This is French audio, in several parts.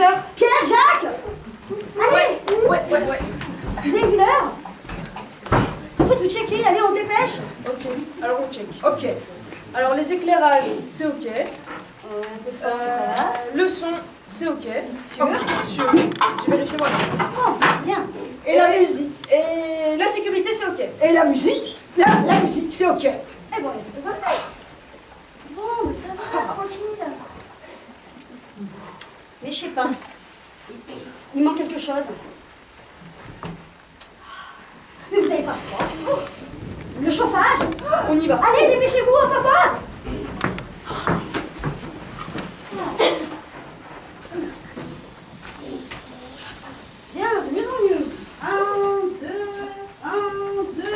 l'heure. Pierre, Jacques. Allez. Ouais. Vous avez vu l'heure? On peut tout checker, allez, on se dépêche. Ok, alors on check. Ok. Alors les éclairages, c'est ok. Un peu fort, ça va. Le son, c'est ok. Sûr? Sûr. J'ai vérifié moi. Oh, bien. Et la musique? Et la sécurité, c'est ok. Et la musique? La musique, c'est ok. Eh bon, il y a tout parfait. Bon, mais ça va, tranquille. Mais je sais pas. Il manque quelque chose. Mais vous avez pas froid? Le chauffage? On y va. Allez, dépêchez-vous, papa! Bien, de mieux en mieux. 1, 2.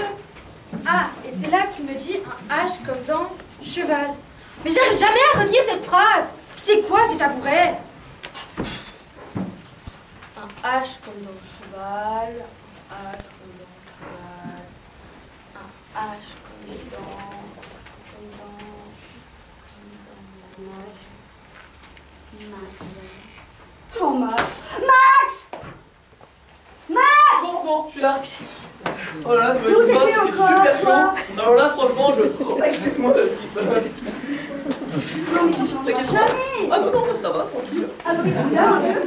Ah, et c'est là qu'il me dit un H comme dans cheval. Mais j'arrive jamais à retenir cette phrase. Puis c'est quoi ces tabourets? Un H comme dans cheval, un H comme dans cheval, un H comme dans Max. Oh, Max. Max! Max! Bon, je suis là. Oh là là, tu Mais où vois, t'étais c'était encore, super toi? chaud. Alors là, franchement, je... Oh, excuse-moi, la petite. Non, mais tu changeras T'inquiète jamais. pas. Ah non, ça va, tranquille. Ah non, mais regarde un peu.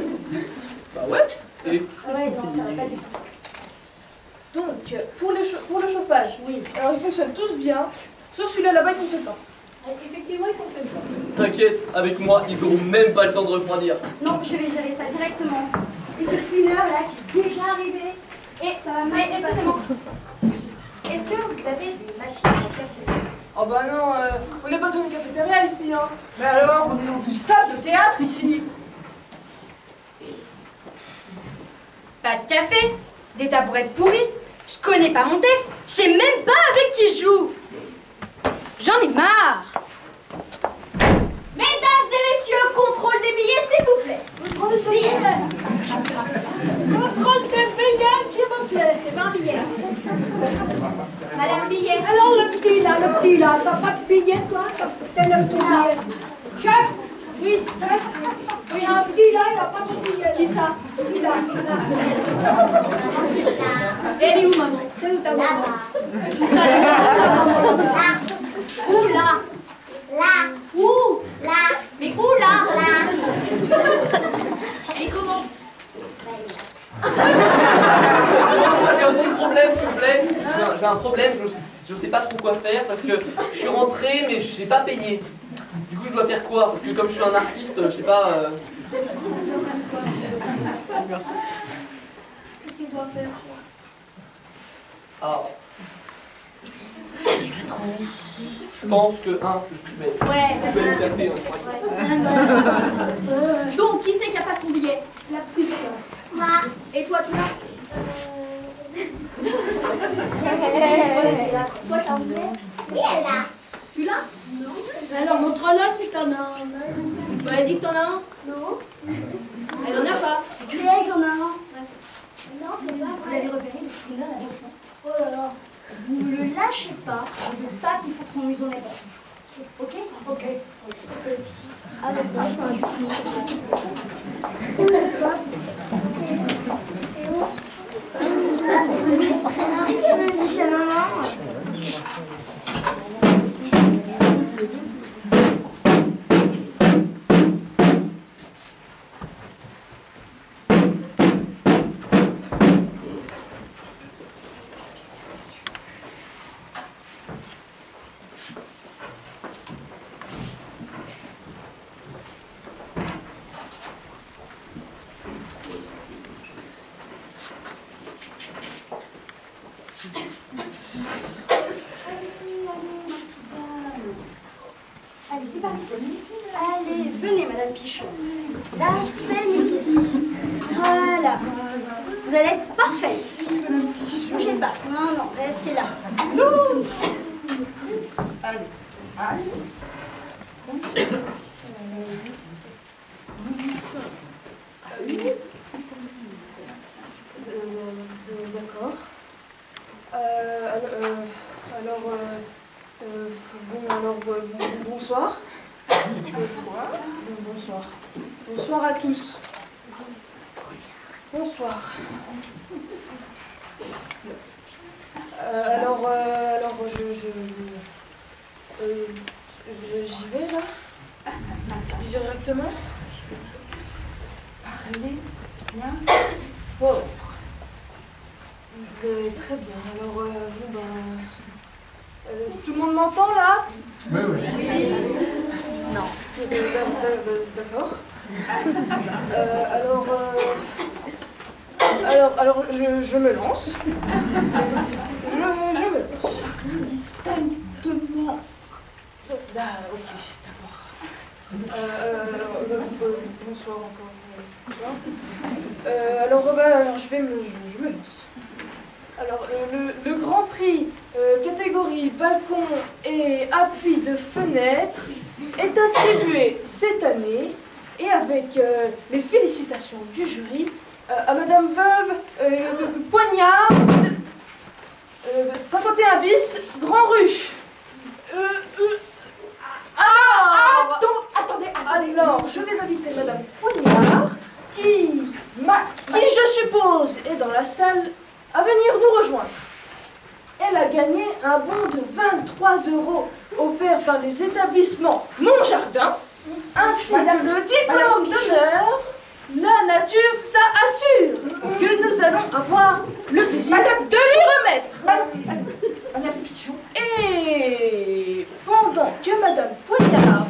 Bah ouais. Et... Ah ouais, non, ça va pas du tout. Donc, pour le chauffage, oui. Alors ils fonctionnent tous bien, sauf celui-là là-bas, il ne fonctionne pas. Effectivement, il fonctionne pas. T'inquiète, avec moi, ils auront même pas le temps de refroidir. Non, je vais gérer ça directement. Et ce cleaner là qui est déjà arrivé. Et Ça va mal mais se excusez-moi, passer. est-ce que vous avez des machines à café? Oh bah non, on n'a pas besoin de cafétéria ici, hein. Mais alors, on est dans une salle de théâtre ici. Pas de café, des tabourets pourris, je connais pas mon texte, je sais même pas avec qui je joue. J'en ai marre. Mesdames et messieurs, contrôle des billets s'il vous plaît. Contrôle des billets. Contrôle des billets s'il vous plaît. C'est pas un billet. Madame Billet. Alors le petit là, t'as pas de billet toi? T'as le petit billet. Chef! Oui. Il y a un petit là, il a pas de billet. Qui ça? Petit là. Elle est où maman? C'est où ta maman? Où là? Là. Où? Là. Mais où là? Là. Elle est comment? J'ai un petit problème, s'il vous plaît. J'ai un problème, je sais pas trop quoi faire parce que je suis rentré mais j'ai pas payé. Du coup, je dois faire quoi? Parce que comme je suis un artiste, je sais pas... Qu'est-ce qu'il doit faire? Ah. Du coup, je pense que... je vais me casser. Donc, qui c'est qui a pas son billet? La pute. Moi. Et toi, tu l'as? Toi, t'as un billet? Oui, elle l'a. Tu l'as? Non. Alors, montre-le si t'en as un. Bah, elle dit que t'en as un. Non. Elle en a pas. C'est elle qui en a un. Non, c'est pas Vous avez repéré le cleaner là au fond? Oh là là. Vous ne le lâchez pas, ne pas qu'il faut que son museau mette à tout. Ok? Ok. Ah, d'accord. Allez, c'est parti. Allez, venez, Madame Pichon. La scène est ici. Voilà. Vous allez être parfaite. Bougez pas. Non, non, restez là. Non. Allez, allez. Nous y sommes. D'accord. Bonsoir. Bonsoir. Bonsoir à tous. Bonsoir. J'y vais là. Directement. Parlez bien fort. Très bien. Alors, tout le monde m'entend là? Oui, oui. Non. D'accord. Alors, je me lance. Je me lance. distinctement. Ok, d'accord. Bonsoir encore. Bonsoir. Je me lance. Alors, le Grand Prix, catégorie balcon et appui de fenêtre, est attribué cette année, et avec les félicitations du jury, à Madame Veuve Poignard, 51 bis, Grand Rue. Attendez. Alors, je vais inviter Madame Poignard, qui, je suppose, est dans la salle, à venir nous rejoindre. Elle a gagné un bon de 23 € offert par les établissements Mon Jardin, ainsi que le diplôme d'honneur. La nature, ça assure que nous allons avoir le plaisir de lui remettre. Madame Pichon. Et pendant que Madame Poignard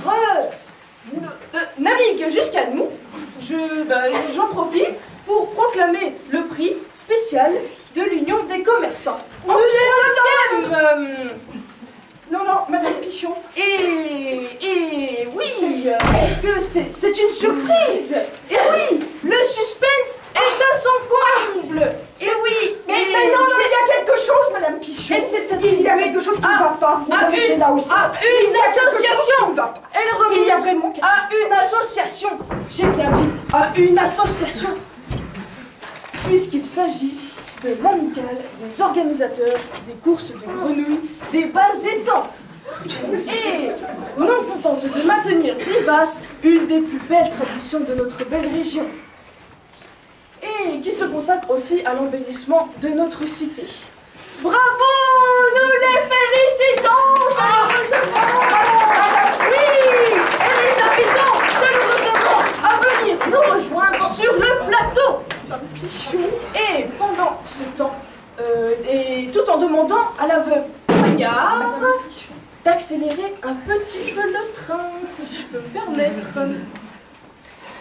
navigue jusqu'à nous, j'en profite pour proclamer le prix spécial de l'Union des commerçants. En troisième. Non, Madame Pichon. Et oui, est-ce que c'est une surprise? Et oui, le suspense est à son comble. Et oui, mais non, il y a quelque chose, Madame Pichon. Et c'est il y a quelque chose qui ne va pas. Vous restez là aussi. Une association. Elle remise il y a vraiment à une association. J'ai bien dit à une association. Puisqu'il s'agit de l'amicale des organisateurs des courses de grenouilles des bas étangs. Et non contente de maintenir vivace une des plus belles traditions de notre belle région. Et qui se consacre aussi à l'embellissement de notre cité. Bravo! Nous les félicitons! Oui! Et les habitants, je nous recevons à venir nous rejoindre sur le plateau. Et pendant ce temps, et tout en demandant à la veuve Poignard d'accélérer un petit peu le train, si je peux me permettre.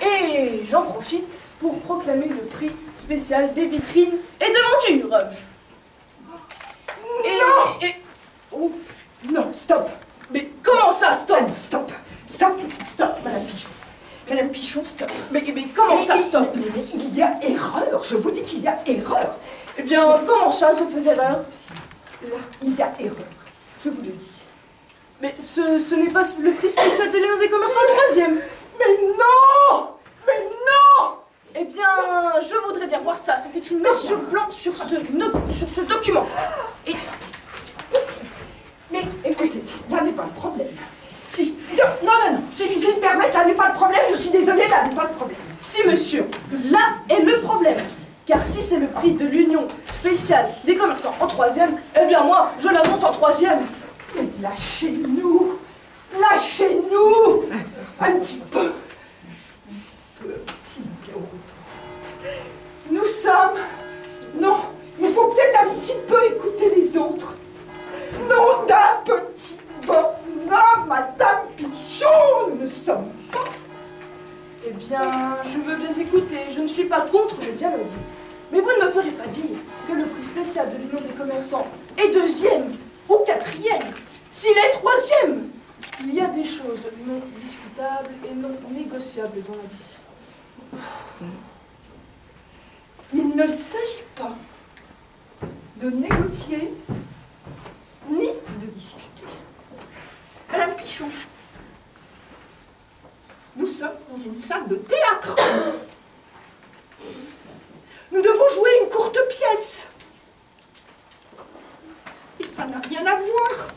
Et j'en profite pour proclamer le prix spécial des vitrines et de montures. Oh, non, stop. Mais comment ça, stop? Stop, Madame Pichon. Madame Pichon, stop. Mais comment ça, stop? Mais il y a erreur, je vous dis qu'il y a erreur. Eh bien, comment ça, je fais erreur? Là, il y a erreur, je vous le dis. Mais ce n'est pas le prix spécial de l'Union des commerçants en troisième. Mais non! Eh bien, je voudrais bien voir ça. C'est écrit noir sur blanc sur ce document. Et... Mais écoutez, là n'est pas le problème. Si. Non. Si je me permets, là n'est pas le problème. Je suis désolée, là n'est pas le problème. Si, monsieur. Là est le problème. Car si c'est le prix de l'Union spéciale des commerçants en troisième, eh bien moi, je l'annonce en troisième. Mais lâchez-nous un petit peu. S'il vous plaît, au retour. Nous sommes... Non, il faut peut-être un petit peu écouter les autres. Non d'un petit bonhomme, Madame Pichon, nous ne sommes pas... Eh bien, je veux bien écouter. Je ne suis pas contre le dialogue. Mais vous ne me ferez pas dire que le prix spécial de l'Union des commerçants est deuxième ou quatrième. S'il est troisième, il y a des choses non discutables et non négociables dans la vie. Il ne s'agit pas de négocier ni de discuter. Madame Pichon, nous sommes dans une salle de théâtre. Nous devons jouer une courte pièce. Et ça n'a rien à voir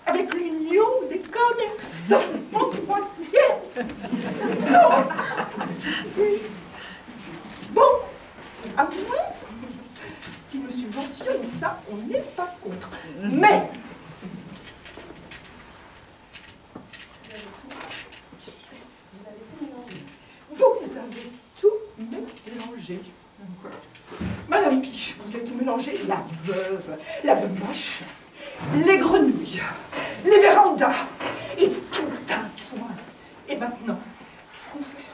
avec l'Union des commerçants en troisième. Non. Bon, mélangé. Madame Piche, vous êtes mélangée la veuve moche, les grenouilles, les vérandas, et tout un toit. Et maintenant, qu'est-ce qu'on fait?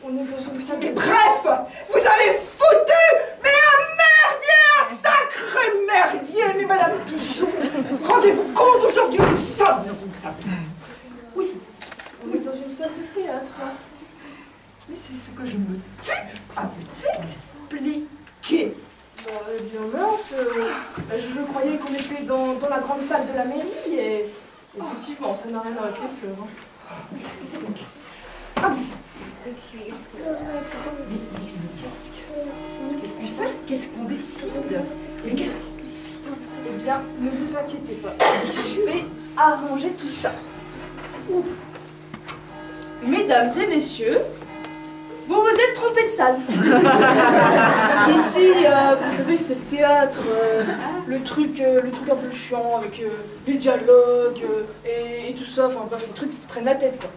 On est besoin de Mais bref, vous avez foutu, mais un sacré merdier, mais Madame Pichon, rendez-vous compte, aujourd'hui nous sommes dans une salle. Oui, On est dans une salle de théâtre. mais c'est ce que je me tue à vous expliquer. Eh bien mince, je croyais qu'on était dans la grande salle de la mairie et effectivement, ça n'a rien à voir avec les fleurs. Ah oui. Qu'est-ce qu'on fait? Qu'est-ce qu'on décide? Mais qu'est-ce qu'on décide? Eh bien, ne vous inquiétez pas, je vais arranger tout ça. Mesdames et messieurs, vous vous êtes trompés de salle. Ici, vous savez, c'est le théâtre, le truc un peu chiant avec les dialogues et tout ça, enfin, les trucs qui te prennent la tête, quoi.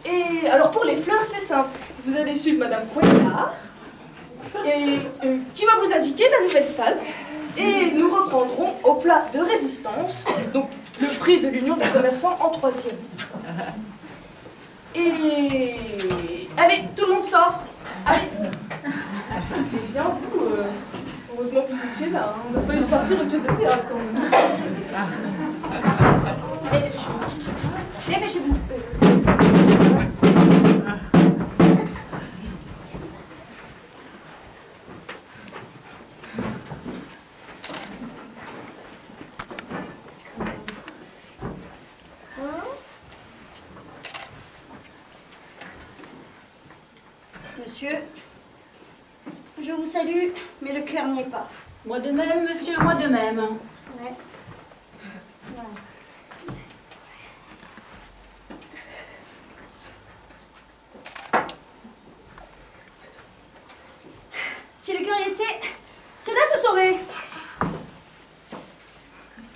Et alors pour les fleurs, c'est simple. Vous allez suivre Madame Coignard, et qui va vous indiquer la nouvelle salle. Et nous reprendrons au plat de résistance, donc le prix de l'Union des commerçants en 3e. Et allez, tout le monde sort. Allez. Eh bien, vous, heureusement que vous étiez là. Hein. On a failli se farcir une pièce de théâtre quand même. Dépêchez-vous. Dépêchez-vous. Monsieur, je vous salue, mais le cœur n'y est pas. Moi de même, monsieur, moi de même. Ouais. Voilà. Si le cœur y était, cela se saurait.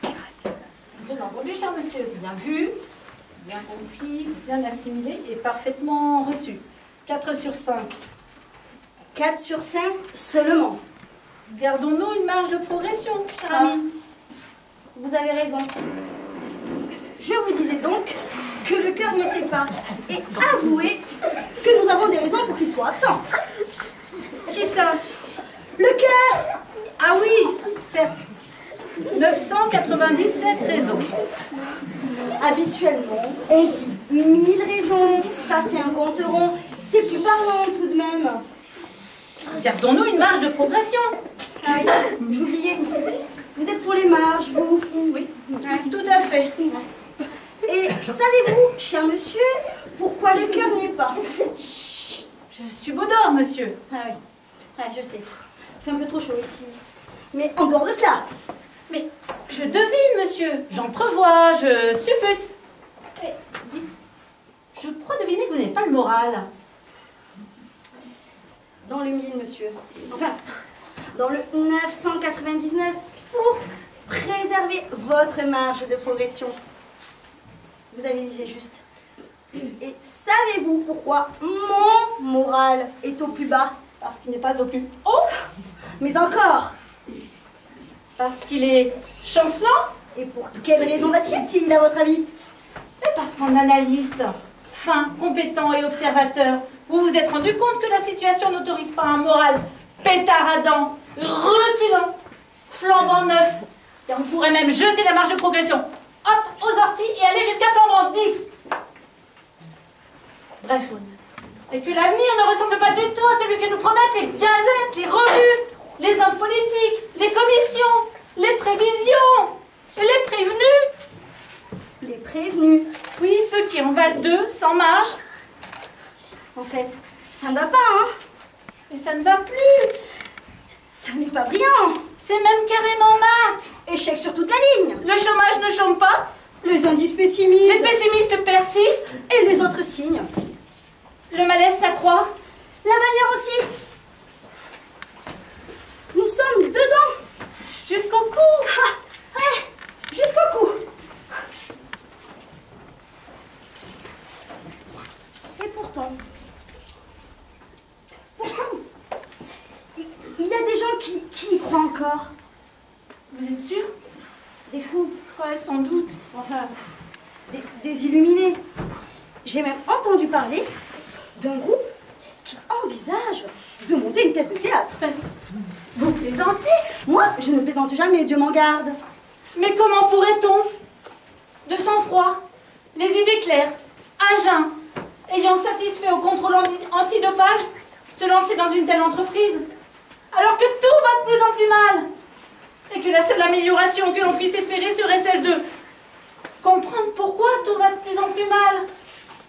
Bien entendu, cher monsieur, bien vu, bien compris, bien assimilé et parfaitement reçu. 4 sur 5. 4 sur 5 seulement. Gardons-nous une marge de progression, cher Ah, ami. vous avez raison. Je vous disais donc que le cœur n'y était pas. Et avouez que nous avons des raisons pour qu'il soit absent. Qui ça? Le cœur! Ah oui, certes. 997 raisons. Habituellement, on dit 1000 raisons. Ça fait un compte rond. C'est plus parlant tout de même. Gardons-nous une marge de progression. Ah oui, j'oubliais. Vous êtes pour les marges, vous? Oui, tout à fait. Et savez-vous, cher monsieur, pourquoi le cœur n'y est pas? Je suis Baudor, monsieur. Ah oui, ouais, je sais. Il fait un peu trop chaud ici. Mais en dehors de cela, Mais je devine, monsieur. J'entrevois, je suppute. Et dites, je crois deviner que vous n'avez pas le moral. dans le 1000, monsieur. Enfin, dans le 999, pour préserver votre marge de progression. Vous avez dit juste. Et savez-vous pourquoi mon moral est au plus bas? Parce qu'il n'est pas au plus haut. Mais encore! Parce qu'il est chancelant. Et pour quelle raison vacille-t-il, à votre avis? Mais parce qu'en analyste, fin, compétent et observateur, vous vous êtes rendu compte que la situation n'autorise pas un moral pétaradant, rutilant, flambant neuf. Et on pourrait même jeter la marge de progression, hop, aux orties et aller jusqu'à flambant 10. Bref, et que l'avenir ne ressemble pas du tout à celui que nous promettent les gazettes, les revues, les hommes politiques, les commissions, les prévisions, et les prévenus. Les prévenus. Oui, ceux qui en valent 2, sans marge. En fait, ça ne va pas, hein? Mais ça ne va plus. Ça n'est pas brillant. C'est même carrément mat. Échec sur toute la ligne. Le chômage ne chôme pas. Les indices pessimistes. Les pessimistes persistent. Et les autres signes. Le malaise s'accroît. La manière aussi. Nous sommes dedans. Jusqu'au cou. Ah, ouais, jusqu'au cou. Et pourtant, qui y croit encore? Vous êtes sûr? Des fous, Ouais, sans doute. Enfin, des illuminés. J'ai même entendu parler d'un groupe qui envisage de monter une pièce de théâtre. vous plaisantez? Moi, je ne plaisante jamais, Dieu m'en garde. Mais comment pourrait-on, de sang-froid, les idées claires, à jeun, ayant satisfait au contrôle antidopage, se lancer dans une telle entreprise, alors que tout va de plus en plus mal, et que la seule amélioration que l'on puisse espérer serait celle de comprendre pourquoi tout va de plus en plus mal?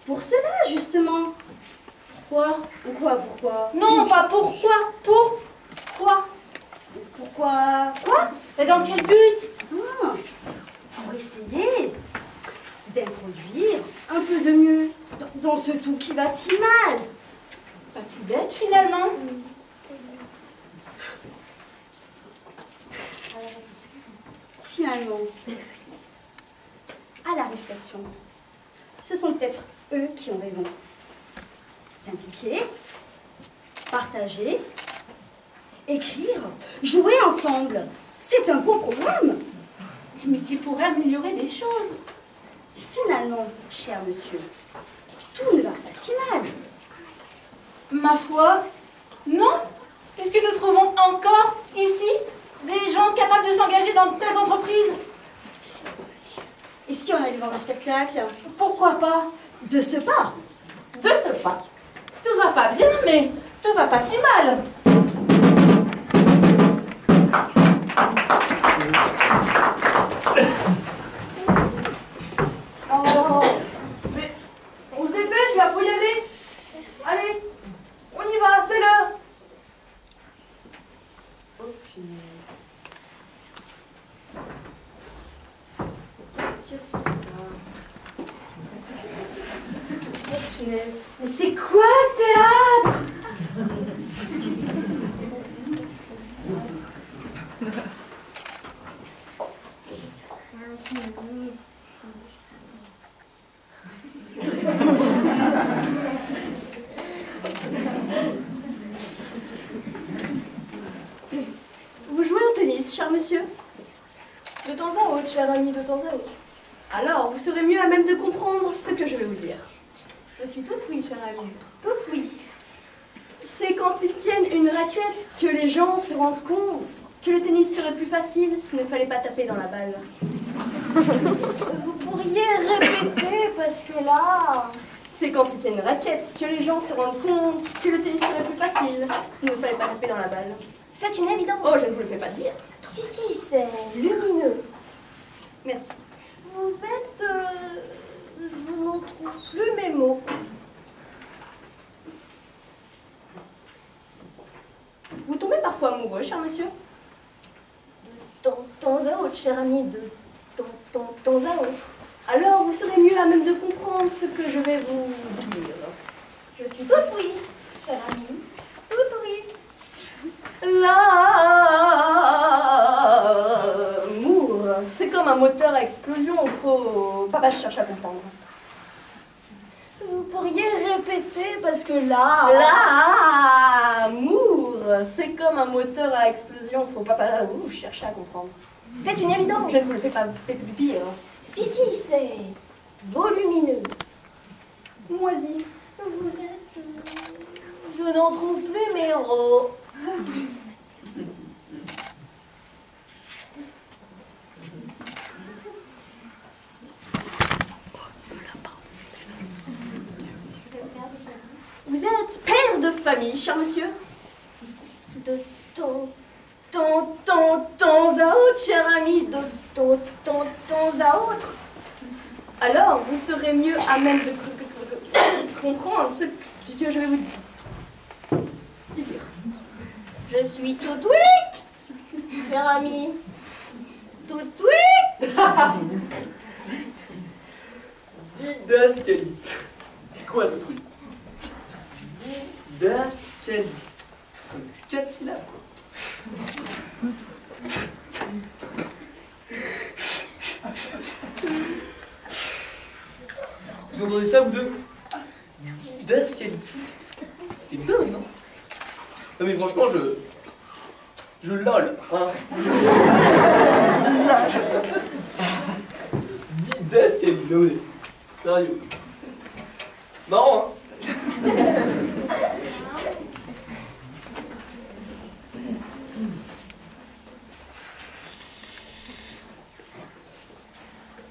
Pour cela, justement. Pourquoi? Pourquoi? Non, pas pourquoi, pourquoi? Pourquoi? Quoi? Et dans quel but? Pour essayer d'introduire un peu de mieux dans ce tout qui va si mal. Pas si bête finalement. Finalement, à la réflexion, ce sont peut-être eux qui ont raison. S'impliquer, partager, écrire, jouer ensemble, c'est un beau programme. Mais qui pourrait améliorer les choses. Finalement, cher monsieur, tout ne va pas si mal. Ma foi, non, puisque nous trouvons encore ici des gens capables de s'engager dans de telles entreprises. Et si on allait voir le spectacle? Pourquoi pas? De ce pas. De ce pas. Tout va pas bien, mais tout va pas si mal. Oh, mais on se dépêche là, faut y aller. Allez, on y va, c'est l'heure. Oh punaise. Qu'est-ce que c'est que ça? Oh punaise. Mais c'est quoi ce théâtre? Vous jouez au tennis, cher monsieur? De temps à autre, cher ami, de temps à autre. Alors, vous serez mieux à même de comprendre ce que je vais vous dire. Je suis toute oui, cher ami. Toute oui. C'est quand ils tiennent une raquette que les gens se rendent compte que le tennis serait plus facile s'il ne fallait pas taper dans la balle. Vous pourriez répéter parce que là... C'est quand ils tiennent une raquette que les gens se rendent compte que le tennis serait plus facile s'il ne fallait pas taper dans la balle. C'est une évidence. Oh, je ne vous le fais pas dire. Si, c'est lumineux. Merci. Vous êtes... je n'en trouve plus mes mots. Vous tombez parfois amoureux, cher monsieur? De temps à autre, cher ami, de temps à autre. Alors, vous serez mieux à même de comprendre ce que je vais vous dire. Je suis toute oui, cher ami, toute oui. L'amour, c'est comme un moteur à explosion, faut pas chercher à comprendre. Vous pourriez répéter parce que là... L'amour, c'est comme un moteur à explosion, faut pas chercher à comprendre. C'est une évidence. Je ne vous le fais pas pire. Si, c'est volumineux. Moisi. Vous êtes... je n'en trouve plus mes mots. Vous êtes père de famille, cher monsieur? De temps à autre, cher ami, de temps à autre. Alors, vous serez mieux à même de comprendre ce que je vais vous dire. Je suis tout oui, cher ami, tout oui. Didascalie. C'est quoi ce truc? Didascalie. 4 syllabes, quoi. Vous entendez ça, vous deux? Didascalie. C'est dingue, non? Non mais franchement, Je lol, hein. Dides qu'elle est lolée. Sérieux. Marrant, hein.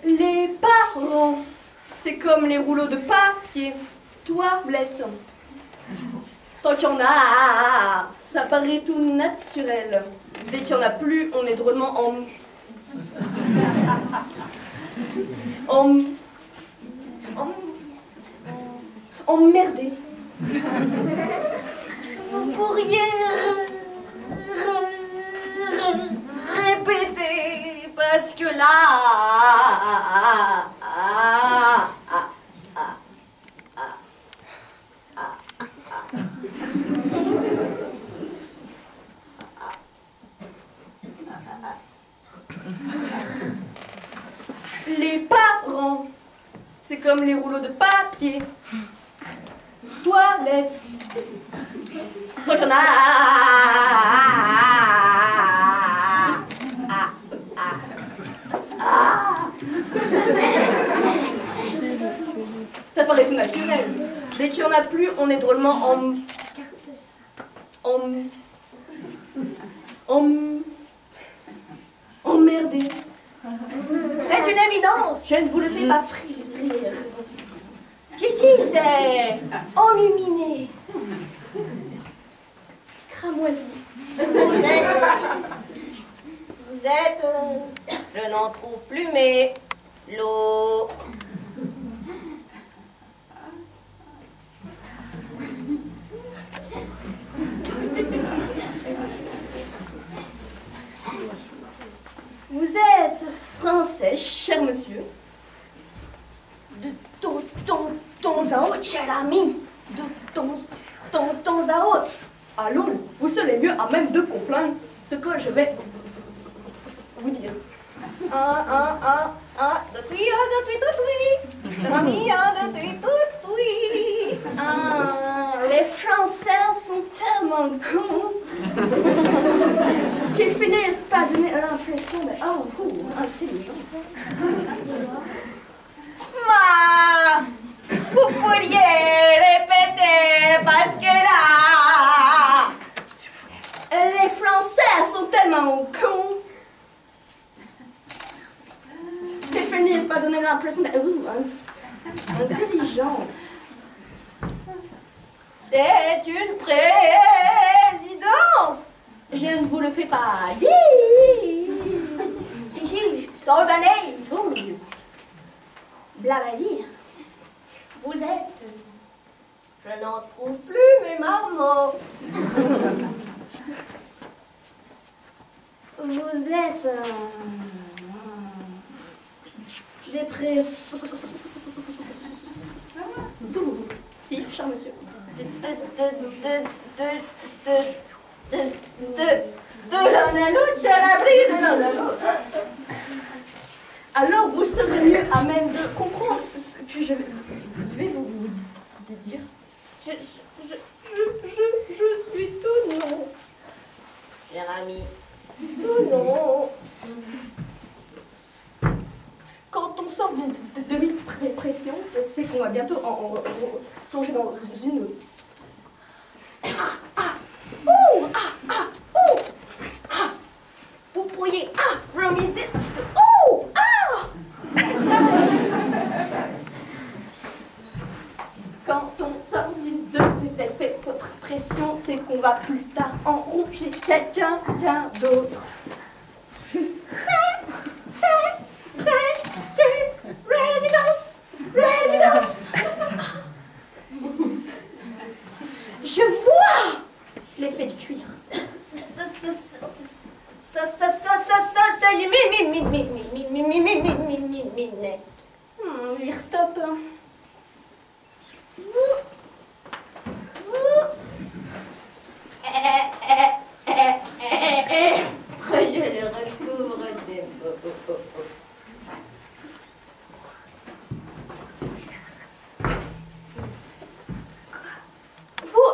Les parents, c'est comme les rouleaux de papier, toilettes. Tant qu'il y en a, ça paraît tout naturel. Dès qu'il n'y en a plus, on est drôlement emmerdé. Vous pourriez répéter, parce que là... Les parents, c'est comme les rouleaux de papier. Toilettes. Quand il y en a... Ça paraît tout naturel. Dès qu'il n'y en a plus, on est drôlement emmerdé. C'est une évidence, je ne vous le fais pas frire. Si, c'est enluminé, cramoisi. Vous êtes, je n'en trouve plus, mais l'eau. Vous êtes français, cher monsieur. De temps à autre, cher ami. De temps à autre. Allons, vous serez mieux à même de comprendre ce que je vais vous dire. Les Français sont tellement cons qu'ils finissent par donner l'impression de intelligent. Vous pourriez répéter parce que là... Les Français sont tellement cons qu'ils finissent par donner l'impression d'être intelligents. C'est une présidence. Je ne vous le fais pas dire. Blabali. Vous êtes... Je n'en trouve plus mes marmots. Vous êtes Si, cher monsieur. De l'un à l'autre, cher abri, de l'un à l'autre. Alors vous serez mieux à même de comprendre ce que je vais vous dire. Je suis tout non. Cher ami. Tout non. Quand on sort d'une demi-pression, c'est qu'on va bientôt en plonger dans une autre. Vous pourriez remiser. Quand on sort d'une demi-pression, c'est qu'on va plus tard enrouger quelqu'un d'autre. C'est une résidence. Je vois l'effet du cuir. Stop. Je le recouvre des mots. Vous,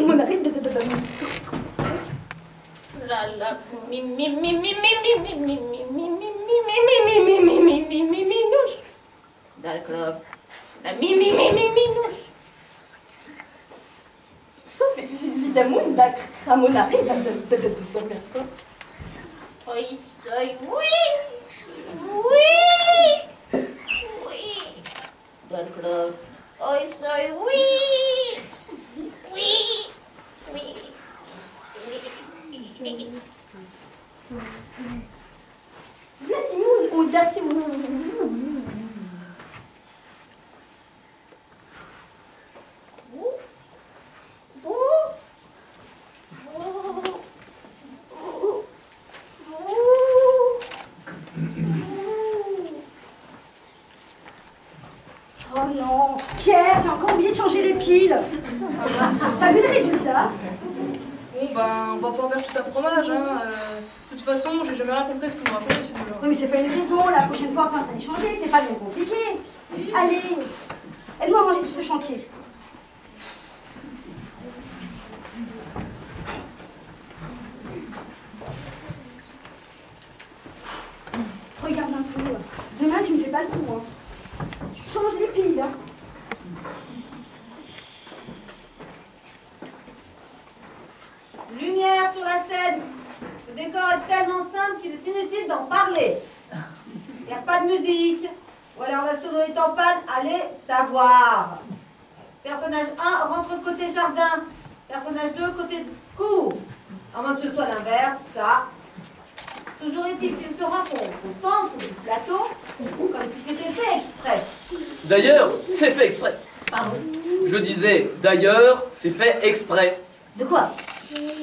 mon arrêt de la minouche. Dans le club. La minouche. Sauf évidemment la cramonnerie de l'instant. Oui. Dans le club. Vladimir audacieux. Oh non, Pierre, t'as encore oublié de changer les piles. T'as vu le résultat? Bon, ben, on va pas en faire tout un fromage, hein. De toute façon, j'ai jamais rien compris ce que vous racontez, ces deux-là. Oui, mais c'est pas une raison, la prochaine fois, pense à les changer, c'est pas bien compliqué. Allez, aide-moi à ranger tout ce chantier. Regarde un peu, demain tu me fais pas le coup, hein. Tu changes les piles, hein. Lumière sur la scène. Le décor est tellement simple qu'il est inutile d'en parler. Il n'y a pas de musique. Ou alors la sono est en panne, allez savoir. Personnage 1 rentre côté jardin. Personnage 2 côté cour. À moins que ce soit l'inverse, ça. Toujours est-il qu'ils se rencontrent au centre du plateau, comme si c'était fait exprès. D'ailleurs, c'est fait exprès. Pardon. Je disais, d'ailleurs, c'est fait exprès. De quoi?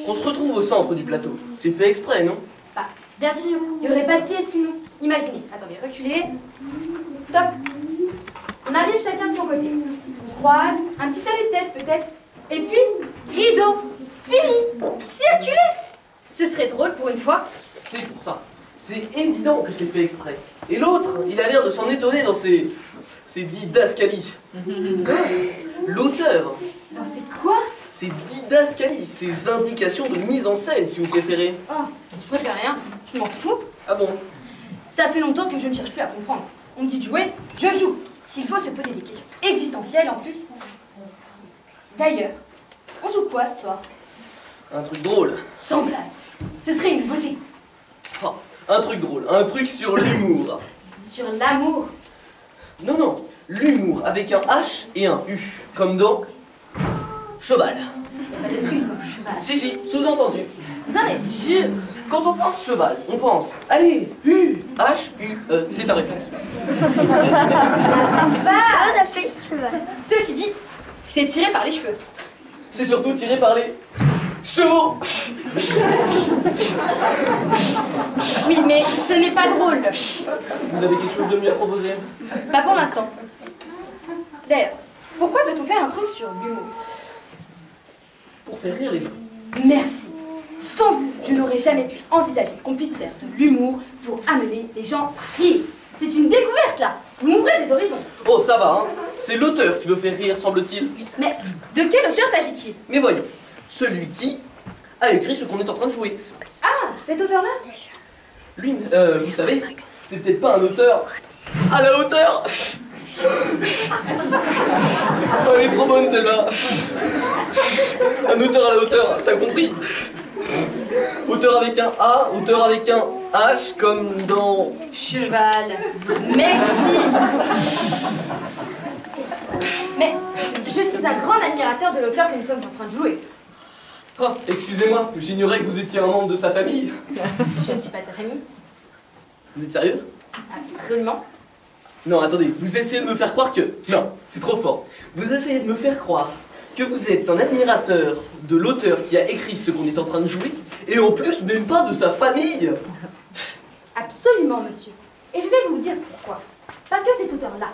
On se retrouve au centre du plateau. C'est fait exprès, non? Bah, bien sûr, il n'y aurait pas de pied sinon. Imaginez, attendez, reculez. Stop. On arrive chacun de son côté. On se croise, un petit salut de tête peut-être. Et puis, rideau. Fini. Circulez. Ce serait drôle pour une fois. C'est pour ça. C'est évident que c'est fait exprès. Et l'autre, il a l'air de s'en étonner dans ses didascalies. L'auteur, Dans c'est quoi? ses didascalies, ses indications de mise en scène, si vous préférez. Oh, je préfère rien. Je m'en fous. Ah bon? Ça fait longtemps que je ne cherche plus à comprendre. On me dit de jouer, je joue. S'il faut se poser des questions existentielles en plus. D'ailleurs, on joue quoi ce soir? Un truc drôle. Sans blague. Ce serait une beauté. Enfin, un truc drôle. Un truc sur l'humour. Sur l'amour. Non, non. L'humour avec un H et un U. Comme dans cheval. Il n'y a pas de U dans le cheval. Si, sous-entendu. Vous en êtes sûr? Quand on pense cheval, on pense, allez, U, H, U, c'est un réflexe. Ceci dit, c'est tiré par les cheveux. C'est surtout tiré par les chevaux. Oui, mais ce n'est pas drôle. Vous avez quelque chose de mieux à proposer? Pas pour l'instant. D'ailleurs, pourquoi doit-on faire un truc sur l'humour? Pour faire rire les gens. Merci. Sans vous, je n'aurais jamais pu envisager qu'on puisse faire de l'humour pour amener les gens à rire. C'est une découverte là. Vous m'ouvrez des horizons. Oh, ça va, hein. C'est l'auteur qui veut faire rire, semble-t-il. Mais de quel auteur s'agit-il? Mais voyons, celui qui a écrit ce qu'on est en train de jouer. Ah, cet auteur-là? Lui, vous savez, c'est peut-être pas un auteur à la hauteur. Oh, elle est trop bonne celle-là. Un auteur à la hauteur, t'as compris? Auteur avec un A, auteur avec un H, comme dans... Cheval. Merci. Mais je suis un grand admirateur de l'auteur que nous sommes en train de jouer. Oh, excusez-moi, j'ignorais que vous étiez un membre de sa famille. Je ne suis pas de sa famille. Vous êtes sérieux? Absolument. Non, attendez, vous essayez de me faire croire que... Non, c'est trop fort. Vous essayez de me faire croire que vous êtes un admirateur de l'auteur qui a écrit ce qu'on est en train de jouer, et en plus, même pas de sa famille. Absolument, monsieur. Et je vais vous dire pourquoi. Parce que cet auteur-là,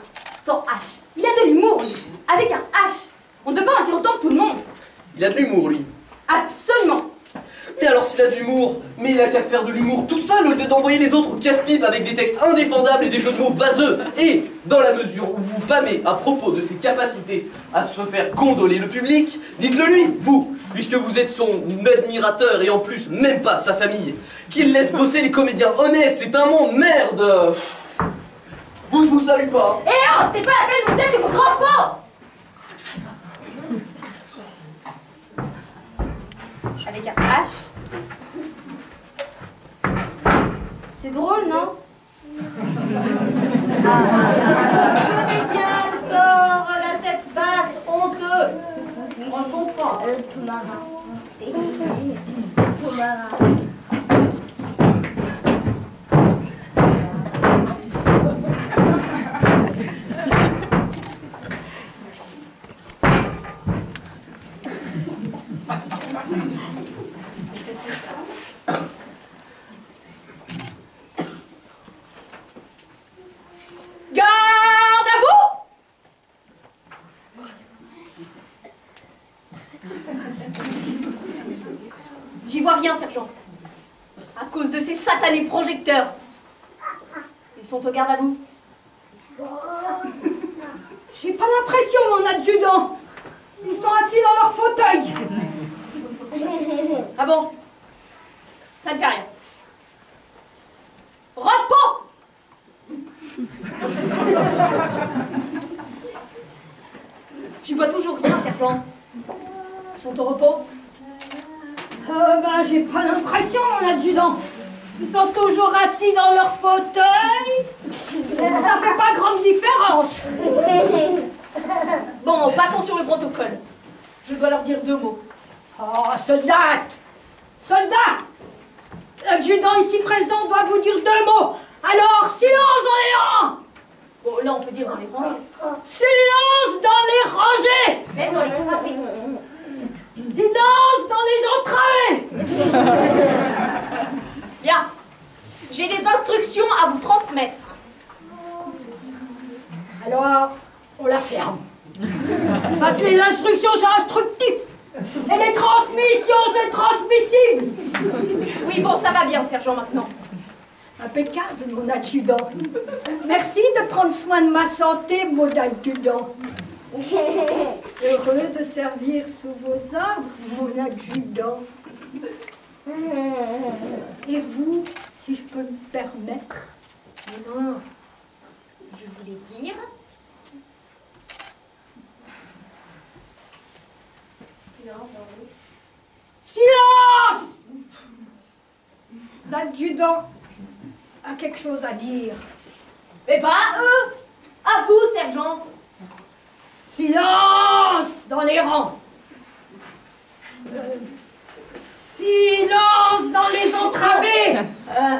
sans H, il a de l'humour, lui. Avec un H. On ne peut pas en dire autant que tout le monde. Il a de l'humour, lui. Absolument. Mais alors s'il a de l'humour, mais il a qu'à faire de l'humour tout seul au lieu d'envoyer les autres au casse-pipe avec des textes indéfendables et des jeux de mots vaseux. Et dans la mesure où vous pâmez à propos de ses capacités à se faire gondoler le public, dites-le lui, vous. puisque vous êtes son admirateur et en plus même pas de sa famille, qu'il laisse bosser les comédiens honnêtes, c'est un monde, merde. Vous, je vous salue pas. Eh oh, c'est pas la peine de monter sur mon transport. Avec un H. C'est drôle, non? Le comédien sort la tête basse, honteux. On le comprend. J'y vois rien, sergent. À cause de ces satanés projecteurs. Ils sont au garde à vous. J'ai pas l'impression, mon adjudant. Ils sont assis dans leur fauteuil. Ah bon? Ça ne fait rien. Repos! J'y vois toujours rien, sergent. Ils sont au repos. Ben, j'ai pas l'impression, mon adjudant. Ils sont toujours assis dans leur fauteuil. Ça fait pas grande différence. Bon, passons sur le protocole. Je dois leur dire 2 mots. Oh, soldate! Soldat! L'adjudant ici présent doit vous dire 2 mots. Alors, silence dans les rangs! Bon, là, on peut dire dans les rangées. Silence dans les rangées! Même dans les travées. Silence dans les entrées! Bien. J'ai des instructions à vous transmettre. Alors, on la ferme. Parce que les instructions sont instructives. Et les transmissions, c'est transmissible. Oui, bon, ça va bien, sergent, maintenant. Impeccable, mon adjudant. Merci de prendre soin de ma santé, mon adjudant. Heureux de servir sous vos ordres, mon adjudant. Et vous, si je peux me permettre? Non, je voulais dire... Silence! L'adjudant a quelque chose à dire. Eh ben, eux! À vous, sergent! Silence dans les rangs. Silence dans les entravées.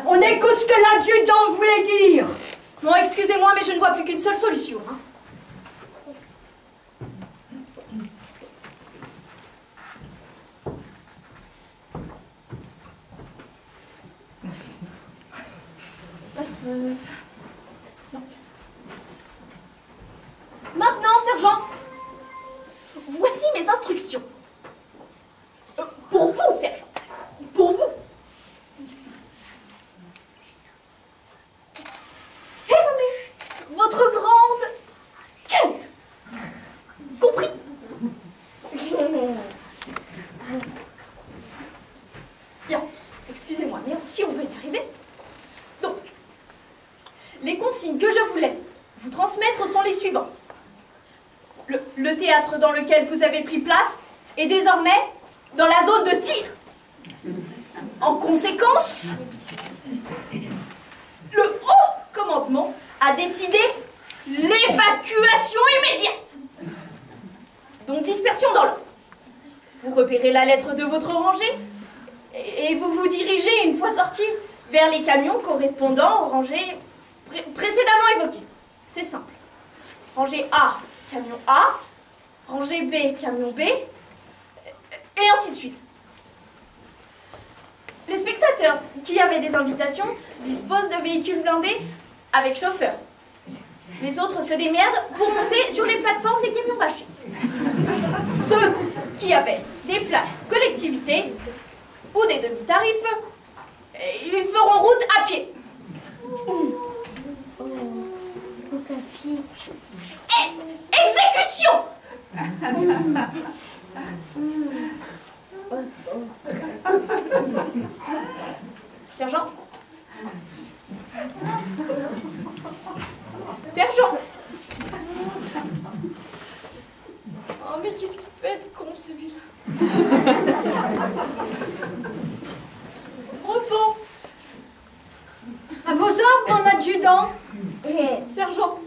On écoute ce que l'adjudant voulait dire. Bon, excusez-moi, mais je ne vois plus qu'une seule solution. Hein. Non. Maintenant, sergent, voici mes instructions. Pour vous, sergent. Pour vous. Fermez votre grande gueule. Compris? Bien, excusez-moi, mais si on veut y arriver. Donc, les consignes que je voulais vous transmettre sont les suivantes. Le théâtre dans lequel vous avez pris place est désormais dans la zone de tir. En conséquence, le haut commandement a décidé l'évacuation immédiate. Donc dispersion dans l'ordre. Vous repérez la lettre de votre rangée et vous vous dirigez, une fois sorti, vers les camions correspondant aux rangées précédemment évoquées. C'est simple. Rangée A, camion A. Rangée B, camion B. Et ainsi de suite. Les spectateurs qui avaient des invitations disposent de véhicules blindés avec chauffeur. Les autres se démerdent pour monter sur les plateformes des camions bâchés. Ceux qui avaient des places collectivités ou des demi-tarifs, ils feront route à pied. Et exécution! Repos. À vos ordres, mon adjudant. Sergent,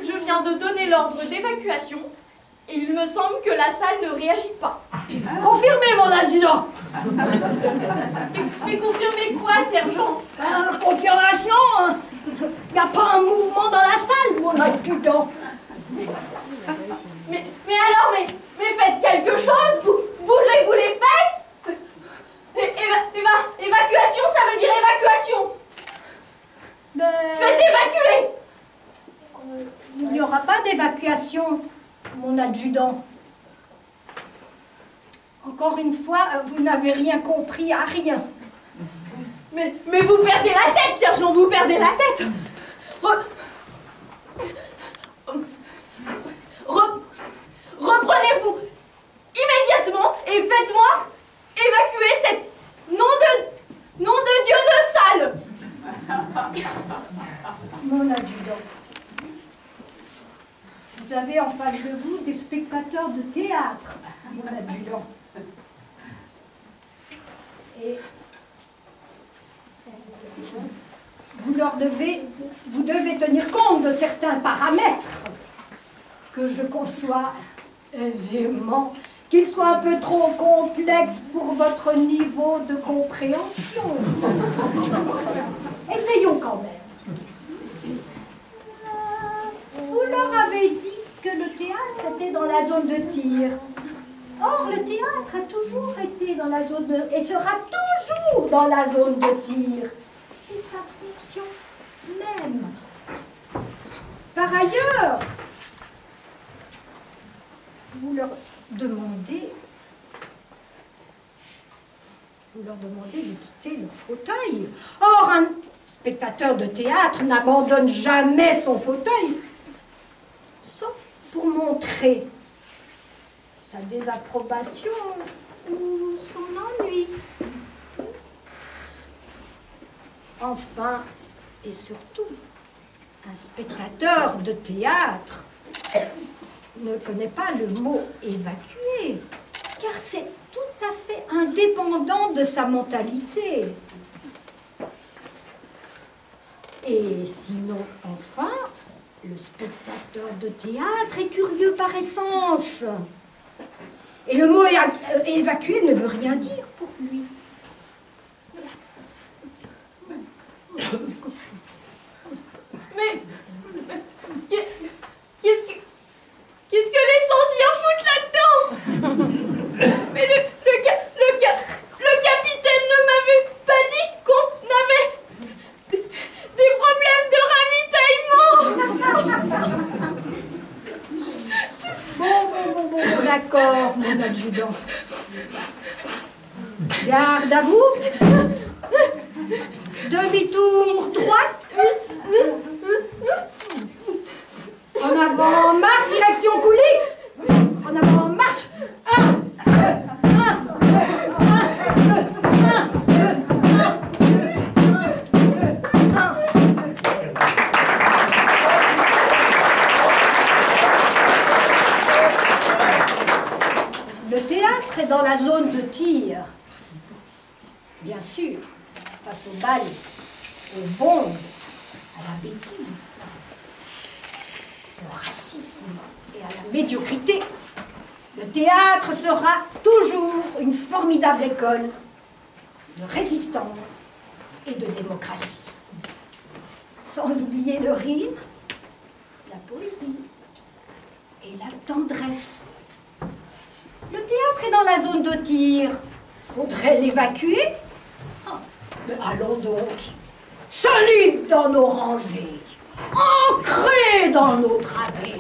je viens de donner l'ordre d'évacuation et il me semble que la salle ne réagit pas. Confirmez, mon adjudant. Mais confirmez quoi, sergent? Confirmation. Il n'y a pas un mouvement dans la salle, mon adjudant. Mais alors, mais faites quelque chose, bougez-vous les fesses. Évacuation, ça veut dire évacuation. Faites évacuer. Il n'y aura pas d'évacuation, mon adjudant. Encore une fois, vous n'avez rien compris à rien. Mais vous perdez la tête, sergent, vous perdez la tête. Reprenez-vous immédiatement et faites-moi évacuer cette nom de Dieu de salle. Mon adjudant, vous avez en face de vous des spectateurs de théâtre, mon adjudant. Et vous devez tenir compte de certains paramètres que je conçois aisément, qu'ils soient un peu trop complexes pour votre niveau de compréhension. Essayons quand même. Vous leur avez dit que le théâtre était dans la zone de tir. Or, le théâtre a toujours été dans la zone de... et sera toujours dans la zone de tir. C'est sa fonction même. Par ailleurs, vous leur demandez de quitter leur fauteuil. Or, un spectateur de théâtre n'abandonne jamais son fauteuil, sauf pour montrer sa désapprobation ou son ennui. Enfin, et surtout, un spectateur de théâtre ne connaît pas le mot « évacuer », car c'est tout à fait indépendant de sa mentalité. Et sinon, enfin, le spectateur de théâtre est curieux par essence. Et le mot « évacuer » ne veut rien dire pour lui. Mais qu'est-ce que l'essence vient foutre là-dedans? Mais le capitaine ne m'avait pas dit qu'on avait des problèmes de ravitaillement. Bon, d'accord, mon adjudant. Garde à vous. Demi-tour droite. En avant, marche, direction coulisses. En avant, marche. 1, 2, 1, 2, 1, 2, 1. Le théâtre est dans la zone de tir. Bien sûr, face aux balles, aux bombes, à la bêtise, au racisme et à la médiocrité, le théâtre sera toujours une formidable école de résistance et de démocratie. Sans oublier le rire, la poésie et la tendresse. Le théâtre est dans la zone de tir. Faudrait l'évacuer? Mais allons donc, solides dans nos rangées, ancrés dans nos travées,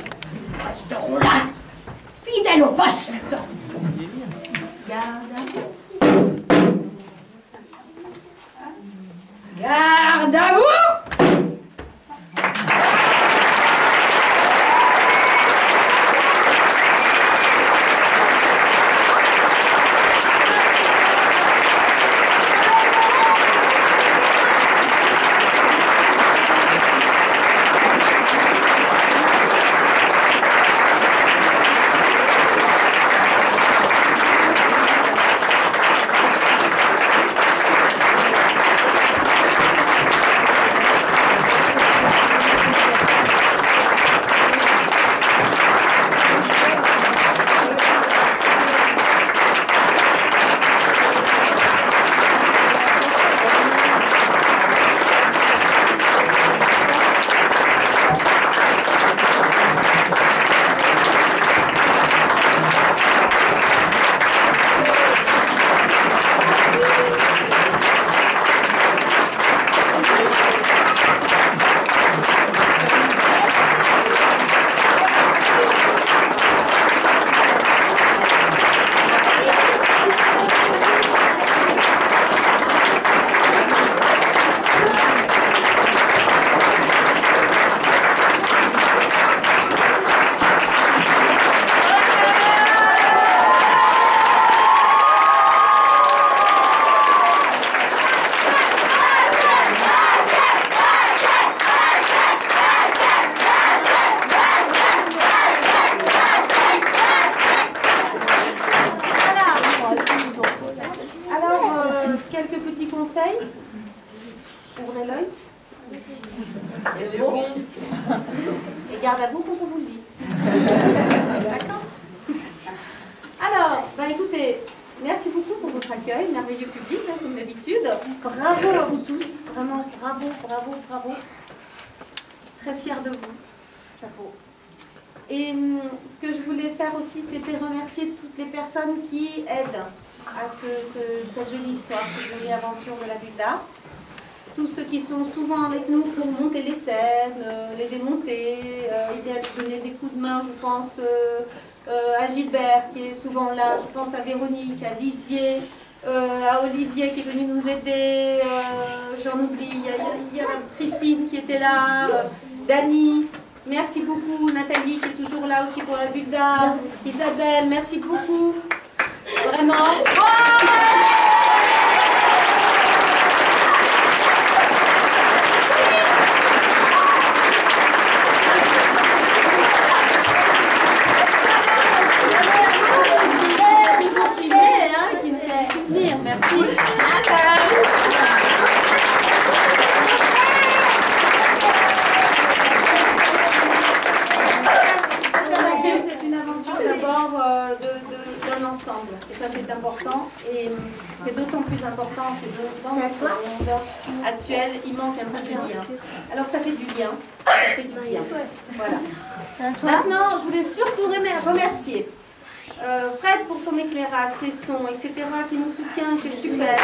resterons là, fidèles au poste. Garde à vous. Garde à vous. conseil. Ouvrez l'œil. Et bon. Et garde à vous quand on vous le dit. D'accord? Alors, bah écoutez, merci beaucoup pour votre accueil, merveilleux public, hein, comme d'habitude. Bravo à vous tous, vraiment bravo, bravo, bravo. Très fière de vous. Chapeau. Et ce que je voulais faire aussi, c'était remercier toutes les personnes qui aident à cette jolie histoire, cette jolie aventure de la bulle d'art. Tous ceux qui sont souvent avec nous pour monter les scènes, les démonter, aider à donner des coups de main, je pense à Gilbert qui est souvent là, je pense à Véronique, à Didier, à Olivier qui est venu nous aider, j'en oublie, il y a Christine qui était là, Dani, merci beaucoup, Nathalie qui est toujours là aussi pour la bulle d'art, Isabelle, merci beaucoup, vraiment. Merci. C'est une aventure d'abord d'un ensemble. Et ça c'est important. Et c'est d'autant plus important que dans notre monde actuel, il manque un peu de lien. Alors ça fait du lien. Ça fait du lien. Voilà. Maintenant, je voulais surtout remercier Fred pour son éclairage, ses sons, etc., qui nous soutient, c'est super.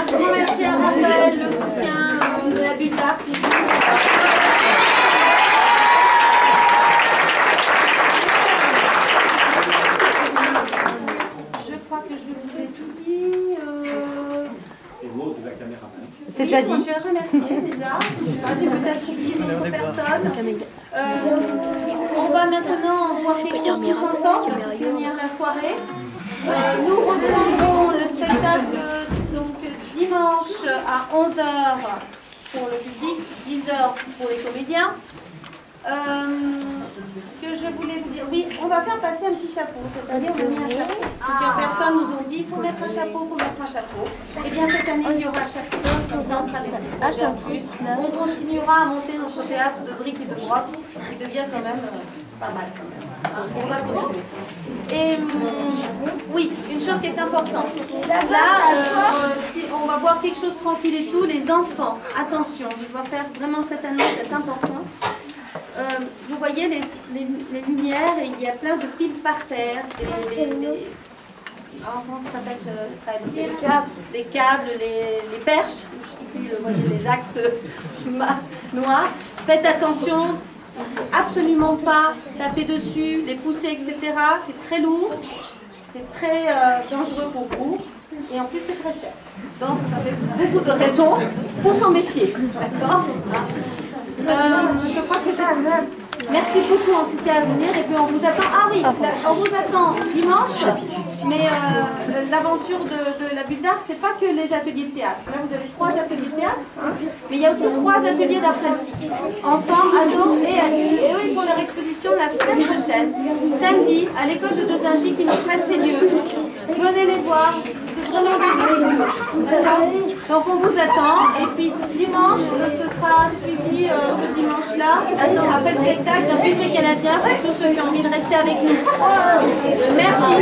Je remercie à Raphaël le soutien de la bulle d'art. Je crois que je vous ai tout dit. C'est déjà dit. Je vais remercier déjà. J'ai peut-être oublié d'autres personnes. On va maintenant voir quelque chose tous ensemble, finir la soirée. Nous reprendrons le spectacle donc, dimanche à 11h pour le public, 10h pour les comédiens. Ce que je voulais vous dire, oui, on va faire passer un petit chapeau. Cette année, on a mis un chapeau. Plusieurs personnes nous ont dit, il faut mettre un chapeau, il faut mettre un chapeau. Eh bien, cette année, il y aura un chapeau. Comme ça, on fera des petits projets en plus. On continuera à monter notre théâtre de briques et de broc, qui devient quand même pas mal. Quand même. On va continuer. Et oui, une chose qui est importante. Là, si on va voir quelque chose tranquille et tout, les enfants, attention, je vais faire vraiment cette année, c'est important. Vous voyez les lumières et il y a plein de fils par terre, comment ça s'appelle, les câbles, les perches, je sais plus, vous voyez les axes noirs. Faites attention, absolument pas taper dessus, les pousser, etc. C'est très lourd, c'est très dangereux pour vous et en plus c'est très cher. Donc vous avez beaucoup de raisons pour s'en méfier, d'accord? Je crois que j'ai... Merci beaucoup en tout cas à venir et puis on vous attend. Ah oui, on vous attend dimanche, mais l'aventure de la bulle d'art, c'est pas que les ateliers de théâtre. Là vous avez 3 ateliers de théâtre, hein, mais il y a aussi 3 ateliers d'art plastique. Enfants, ados et adultes. Et eux ils font leur exposition la semaine prochaine, samedi, à l'école de Dezingy qui nous prête ses lieux. Venez les voir. Donc on vous attend et puis dimanche ce sera suivi ce dimanche-là après le spectacle d'un buffet canadien pour tous ceux qui ont envie de rester avec nous. Merci.